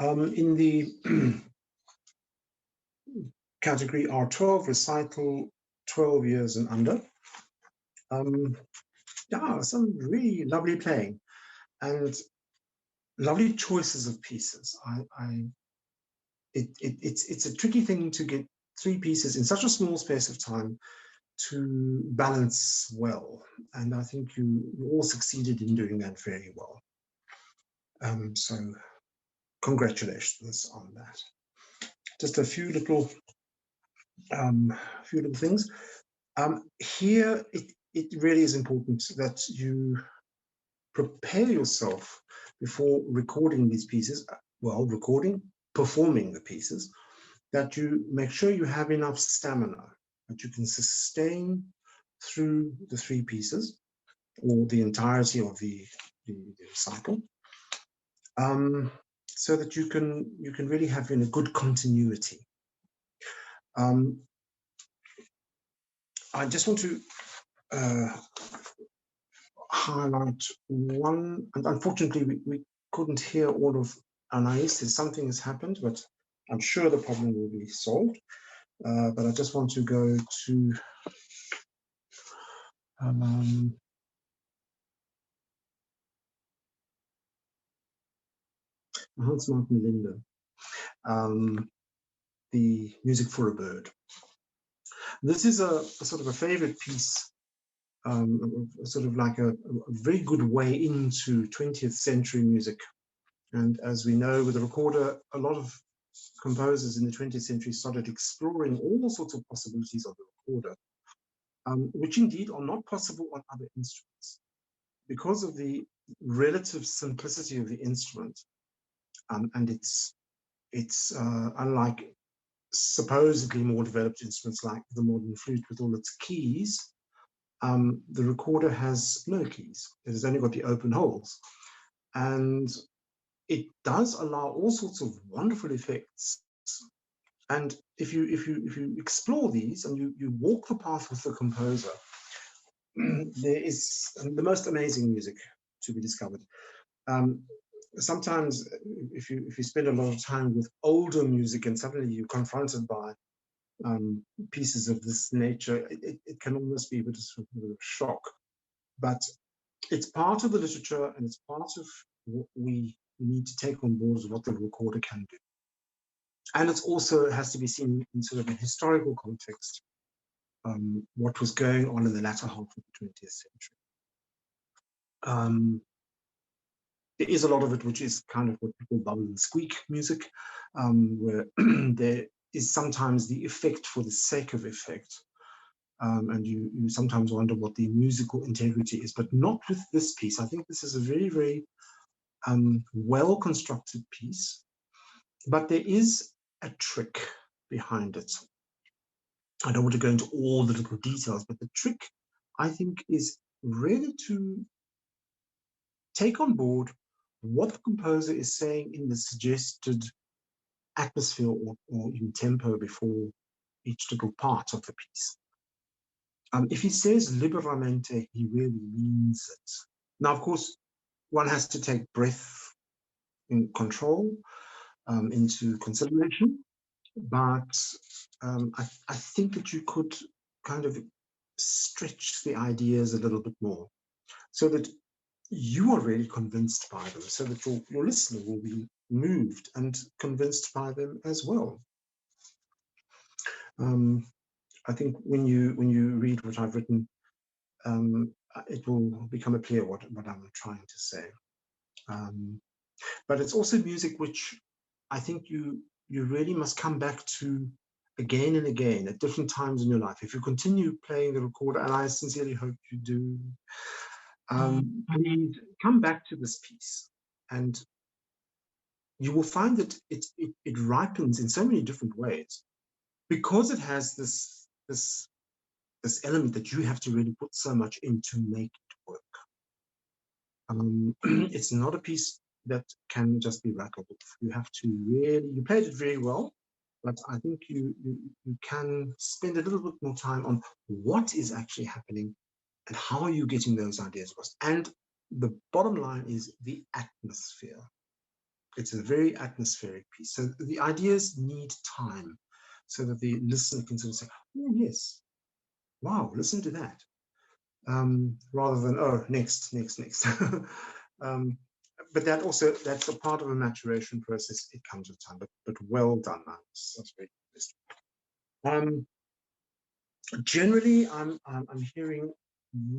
In the category R12, recital 12 years and under, yeah, some really lovely playing and lovely choices of pieces. It's a tricky thing to get 3 pieces in such a small space of time to balance well, and I think you all succeeded in doing that very well. So congratulations on that. Just a few little things. Here, it really is important that you prepare yourself before recording these pieces. Well, performing the pieces, that you make sure you have enough stamina, that you can sustain through the 3 pieces or the entirety of the cycle, so that you can really have in a good continuity. I just want to highlight one, and unfortunately we couldn't hear all of Anais. Something has happened, but I'm sure the problem will be solved. But I just want to go to Hans Martin Linde, the Music for a Bird. This is a sort of a favorite piece, sort of like a very good way into 20th century music. And as we know, with the recorder, a lot of composers in the 20th century started exploring all sorts of possibilities of the recorder, which indeed are not possible on other instruments. Because of the relative simplicity of the instrument, and it's unlike supposedly more developed instruments like the modern flute with all its keys, the recorder has no keys. It has only got the open holes. And it does allow all sorts of wonderful effects. And if you explore these and you walk the path with the composer, there is the most amazing music to be discovered. Sometimes if you spend a lot of time with older music and suddenly you're confronted by pieces of this nature, it can almost be a bit of a shock. But it's part of the literature and it's part of what we need to take on board as what the recorder can do. And it also has to be seen in sort of a historical context, what was going on in the latter half of the 20th century. There is a lot of it which is kind of what people bubble and squeak music, where there is sometimes the effect for the sake of effect. And you sometimes wonder what the musical integrity is, but not with this piece. I think this is a very, very well-constructed piece, but there is a trick behind it. I don't want to go into all the little details, but the trick, I think, is really to take on board what the composer is saying in the suggested atmosphere or even tempo before each little part of the piece. If he says liberamente, he really means it. Now, of course, one has to take breath in control into consideration, but I think that you could kind of stretch the ideas a little bit more so that you are really convinced by them, so that your listener will be moved and convinced by them as well. I think when you read what I've written, it will become clear what I'm trying to say. But it's also music which I think you really must come back to again and again at different times in your life. If you continue playing the recorder, and I sincerely hope you do, please come back to this piece, and you will find that it ripens in so many different ways because it has this element that you have to really put so much in to make it work. It's not a piece that can just be rattled off. You have to really, you played it very well, but I think you can spend a little bit more time on what is actually happening and how are you getting those ideas across. And the bottom line is the atmosphere. It's a very atmospheric piece. So the ideas need time so that the listener can sort of say, oh, yes, wow, listen to that. Rather than, oh, next. But that's a part of a maturation process. It comes with time, but well done. That's very good. Generally, I'm hearing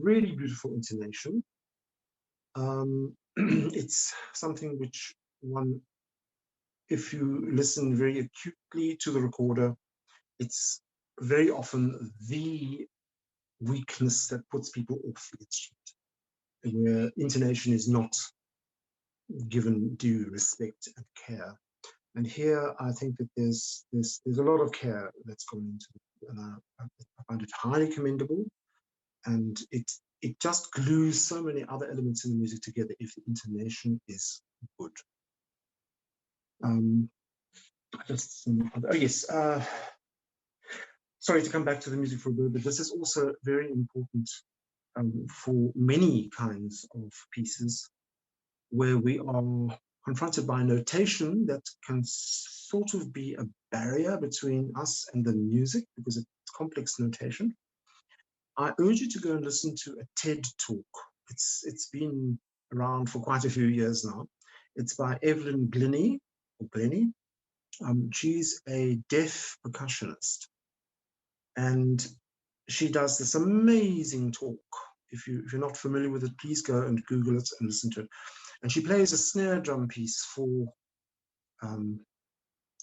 really beautiful intonation. It's something which one, if you listen very acutely to the recorder, it's very often the weakness that puts people off the instrument, where intonation is not given due respect and care. And here, I think that there's a lot of care that's gone into it, and I find it highly commendable. And it just glues so many other elements in the music together if the intonation is good. Just some other, oh yes. Sorry to come back to the music for a bit, but this is also very important for many kinds of pieces where we are confronted by notation that can sort of be a barrier between us and the music because it's complex notation. I urge you to go and listen to a TED talk. It's been around for quite a few years now. It's by Evelyn Glennie, or Glennie. She's a deaf percussionist, and she does this amazing talk. If you're not familiar with it, please go and Google it and listen to it. And she plays a snare drum piece for.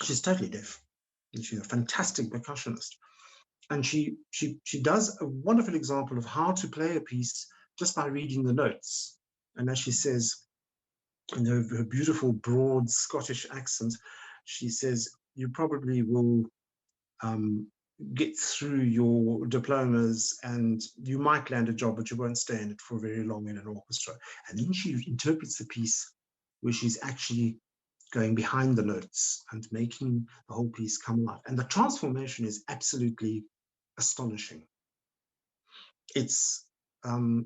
She's totally deaf, and she's a fantastic percussionist. And she does a wonderful example of how to play a piece just by reading the notes. And as she says, in her beautiful, broad Scottish accent, she says, you probably will get through your diplomas and you might land a job, but you won't stay in it for very long in an orchestra. And then she interprets the piece where she's actually going behind the notes and making the whole piece come alive. And the transformation is absolutely astonishing. It's the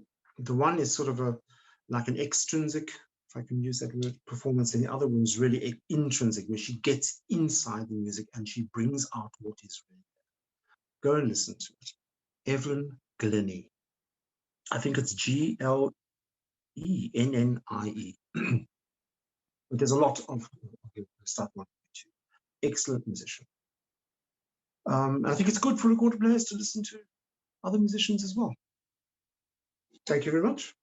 one is sort of like an extrinsic, if I can use that word, performance, and the other one is really intrinsic, where she gets inside the music and she brings out what is really there. Go and listen to it. Evelyn Glennie. I think it's Glennie. But there's a lot of start one two. Excellent musician. I think it's good for recorder players to listen to other musicians as well. Thank you very much.